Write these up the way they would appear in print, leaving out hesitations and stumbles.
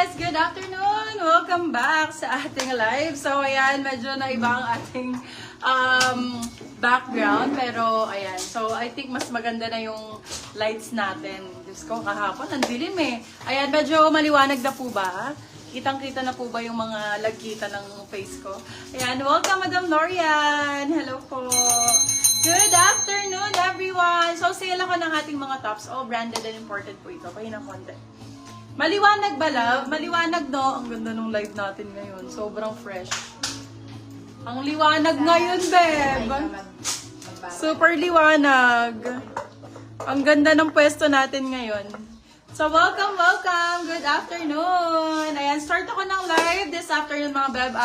guys! Good afternoon! Welcome back sa ating live. So, ayan, medyo naiba ang ating background. Pero, ayan. So, I think mas maganda na yung lights natin. Diyos ko, kahapon, ang dilim eh. Ayan, medyo maliwanag na po ba? Kitang-kita na po ba yung mga lagkita ng face ko? Ayan, welcome Madam Lorian! Hello po! Good afternoon everyone! So, sale ako ng ating mga tops. All branded and imported po ito. Pahinang konti. Maliwanag ba, love? Maliwanag, no? Ang ganda ng live natin ngayon. Sobrang fresh. Ang liwanag ngayon, babe. Super liwanag. Ang ganda ng pwesto natin ngayon. So, welcome, welcome. Good afternoon. Ayan, start ako ng live this afternoon, mga babe.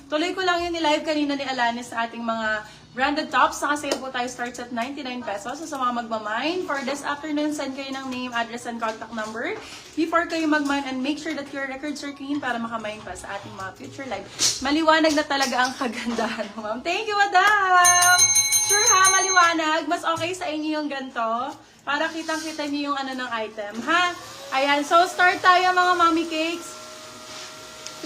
Tuloy ko lang yung ni-live kanina ni Alanis sa ating mga branded tops. Naka-sale po tayo, starts at 99 pesos. So, sa mga magmamine, for this afternoon, send kayo ng name, address, and contact number before kayo magmine, and make sure that your records are clean para makamine pa sa ating mga future live. Maliwanag na talaga ang kagandahan, ma'am. Thank you, madam! Sure ha, maliwanag. Mas okay sa inyo yung ganito para kitang-kita niyo yung ano ng item, ha? Ayan, so start tayo mga mommy cakes.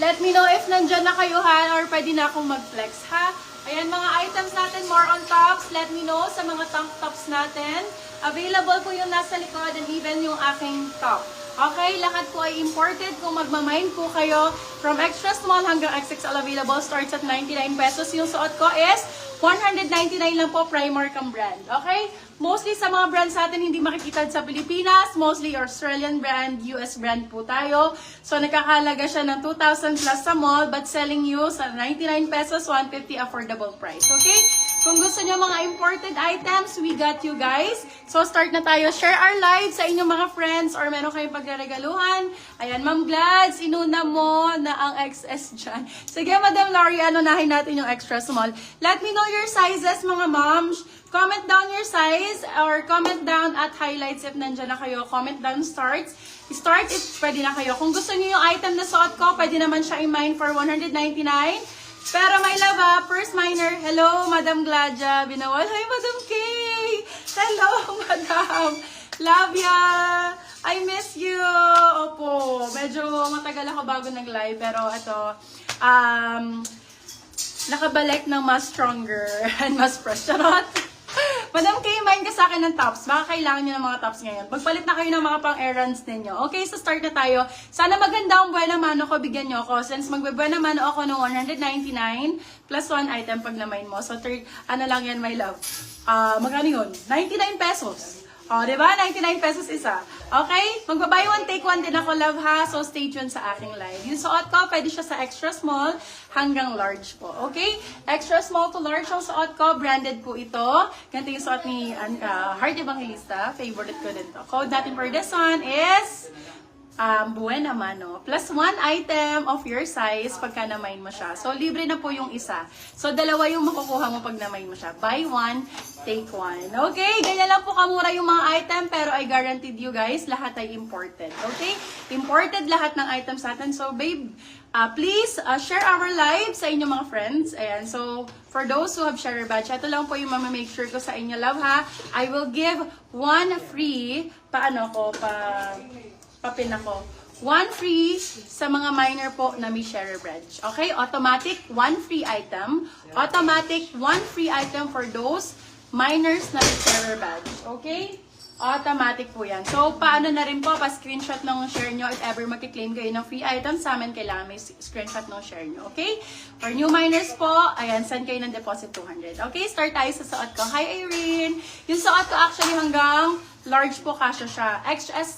Let me know if nandyan na kayo, ha, or pwede na akong mag-flex, ha? Ayan, mga items natin, more on tops. Let me know sa mga tank tops natin. Available po yung nasa likod and even yung aking top. Okay, lahat po ay imported. Kung magmamine po kayo, from extra small hanggang XXL available, starts at 99 pesos. Yung suot ko is 199 lang po, Primark ang brand. Okay? Mostly sa mga brands natin hindi makikita sa Pilipinas. Mostly Australian brand, US brand po tayo. So, nakakalaga siya ng 2,000 plus sa mall, but selling you sa 99 pesos, 150 affordable price. Okay? Kung gusto nyo mga imported items, we got you guys. So, start na tayo. Share our live sa inyong mga friends or meron kayong pagregaluhan. Ayan, Ma'am Glads, inuna mo na ang XS dyan. Sige, Madam Laurie, anunahin natin yung extra small. Let me know your sizes, mga moms. Comment down your size or comment down at highlights if nandyan na kayo. Comment down starts. Start it, pwede na kayo. Kung gusto niyo yung item na suot ko, pwede naman siya i-mine for 199. Pero my love, first miner, hello, Madam Gladia, binawal. Hi, Madam Kay! Hello, Madam! Love ya! I miss you! Opo, medyo matagal ako bago nag-live, pero ito, nakabalik ng mas stronger and mas fresh. Charot! Madam Kay, mine ka sa akin ng tops. Baka kailangan nyo ng mga tops ngayon. Pagpalit na kayo ng mga pang-errands ninyo. Okay, so start na tayo. Sana maganda ang buwan mano ko, bigyan nyo ako. Since magbubuwan mano ako ng 199 plus 1 item pag na-mine mo. So, ano lang yan, my love? Magkano yun? 99 pesos. O, diba? 99 pesos isa. Okay? Magbabuy one, take one din ako, love, ha? So, stay tuned sa aking live. Yung suot ko, pwede siya sa extra small hanggang large po. Okay? Extra small to large ang suot ko. Branded po ito. Ganito yung suot ni Heart Evangelista. Favorite ko din to. Code natin for this one is buena mano. Plus 1 item of your size pagka na-mine mo siya. So, libre na po yung isa. So, dalawa yung makukuha mo pag na-mine mo siya. Buy one, take one. Okay? Ganyan lang po kamura yung mga item, pero I guaranteed you guys, lahat ay imported. Okay? Imported lahat ng items natin. So, babe, please share our live sa inyong mga friends. Ayan. So, for those who have share badge, ito lang po yung make sure ko sa inyo, love, ha? I will give one free, papin ako. One free sa mga minor po na may share badge. Okay? Automatic, one free item. Automatic, one free item for those minors na may share badge. Okay? Automatic po yan. So, paano na rin po, pa-screenshot ng share nyo if ever mag-claim kayo ng free item sa amin, kailangan may screenshot ng share nyo. Okay? For new minors po, ayan, send kayo ng deposit 200. Okay? Start tayo sa suot ko. Hi, Irene! Yung suot ko actually hanggang large po kasya siya.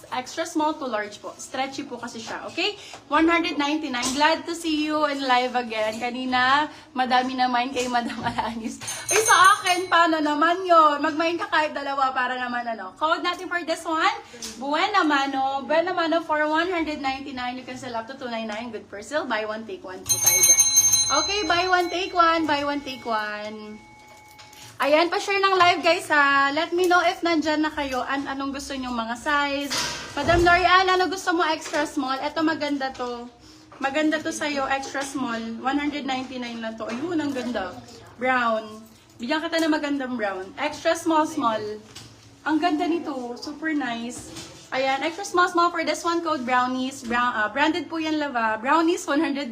Extra small to large po. Stretchy po kasi siya. Okay? 199. Glad to see you in live again. Kanina, madami naman kay Madam Alanis. Ay, sa akin, paano naman yun? Mag-mine ka kahit dalawa para naman ano. Code natin for this one, buena mano. Buena mano for 199. You can sell up to 299. Good for sale. Buy one, take one po tayo dyan. Okay, buy one, take one. Buy one, take one. Ayan, pa-share ng live guys ha. Let me know if nandyan na kayo. Anong gusto nyong mga size. Madam Lorian, ano gusto mo extra small? Ito maganda to. Maganda to sa'yo, extra small. 199 lang to. Ayun, ang ganda. Brown. Bigyan kita na magandang brown. Extra small. Ang ganda nito. Super nice. Ayan, extra small for this one, code Brownies. Branded po yan, love. Brownies, 109.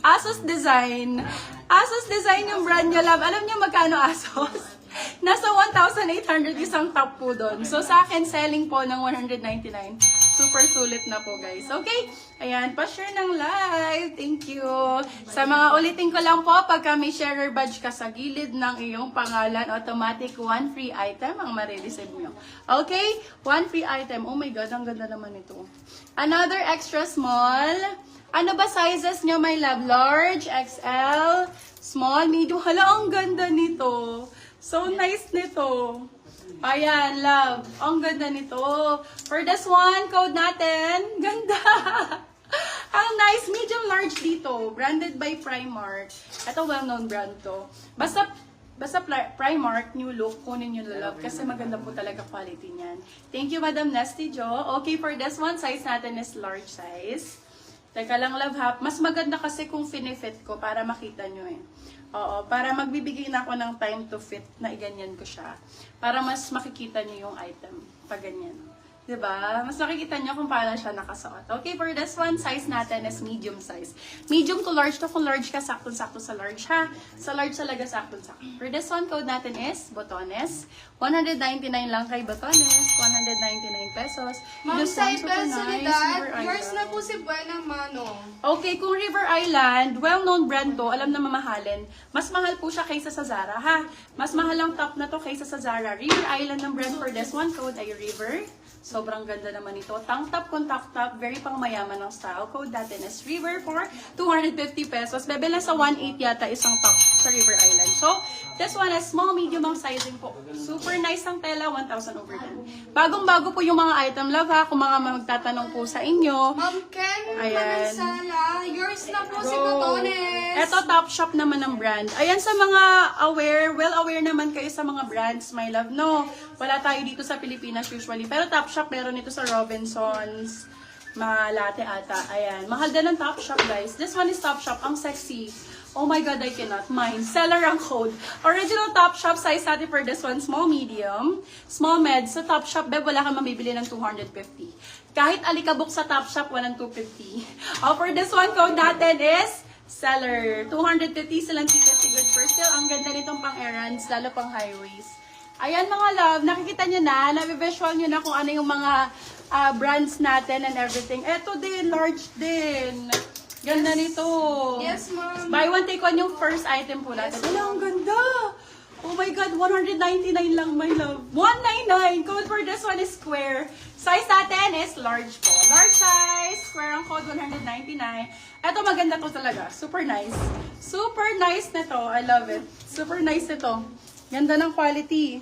Asos Design. Asos Design yung brand niya, love. Alam niyo magkano Asos? Nasa 1,800 isang top po doon. So, sa akin, selling po ng 199. Super sulit na po, guys. Okay? Ayan, pa-share ng live. Thank you. Sa mga ulitin ko lang po, pagka may sharer badge ka sa gilid ng iyong pangalan, automatic 1 free item ang marireceive nyo. Okay? 1 free item. Oh my God, ang ganda naman ito. Another extra small. Ano ba sizes nyo, my love? Large, XL, small, medium. Hala, ang ganda nito. So nice nito. Ayan, love. Ang ganda nito. For this one, code natin. Ganda. Ang nice. Medium large dito. Branded by Primark. Ito, well-known brand to. Basta Primark, new look, kunin nyo na love. Kasi maganda po talaga quality niyan. Thank you, Madam Nesty Jo. Okay, for this one, size natin is large size. Teka lang, love, ha. Mas maganda kasi kung finifit ko para makita nyo eh. Oo, para magbibigay na ako ng time to fit na iganyan ko siya. Para mas makikita niyo yung item pag ganyan. 'Di ba? Mas makikita niyo kung paano siya nakasuot. Okay, for this one, size natin is medium size. Medium to large to. Kung large ka, sakto-sakto sa large ha. Sa large talaga, sakto-sakto. For this one, code natin is Botones. 199 lang kay Botones. 199 pesos. Ma'am, This sa one, super nice. Ibesolidad, River yours Island. na po si Buenang Manong. Okay, kung River Island, well-known brand to, alam na mamahalin. Mas mahal po siya kaysa sa Zara, ha? Mas mahal ang top na to kaysa sa Zara. River Island ng brand for this one, code ay River. Sobrang ganda naman ito. Tank top, contact top, very pang mayaman ng style. Code natin is River for 250 pesos. Bebela sa 1.8 yata isang top sa River Island. So, this one is small, medium ang sizing po. Super nice ang tela, 1,000 over 10. Bagong-bago po yung mga item, love ha. Kung mga magtatanong po sa inyo. Ma'am Ken Ayan. Manansala, yours na po si Go. Botones. Ito, top shop naman ng brand. Ayan, sa mga aware, well aware naman kayo sa mga brands, my love. No, wala tayo dito sa Pilipinas usually. Pero top shop, meron ito sa Robinsons, Malate ata. Ayan, mahal din ng top shop, guys. This one is top shop, ang sexy. Oh my God, I cannot mind. Seller ang code. Original top shop size natin for this one, small, medium, small, med. Sa top shop, beb, wala kang mamibili ng 250. Kahit alikabok sa top shop, walang 250. Oh, for this one, code natin is seller. 250 silang 350 good for still. Ang ganda nitong pang errands, lalo pang highways. Ayan mga love, nakikita nyo na, nabivisual nyo na kung ano yung mga brands natin and everything. Eto din, large din. Ganda nito. Yes, ma'am. Buy one, take one yung first item po natin. Yes, Wala, ang ganda. Oh my God, 199 lang, my love. 199. Code for this one is square. Size natin is large po. Large size, square ang code, 199. Ito maganda to talaga. Super nice. Super nice nito. I love it. Super nice nito. Ganda ng quality.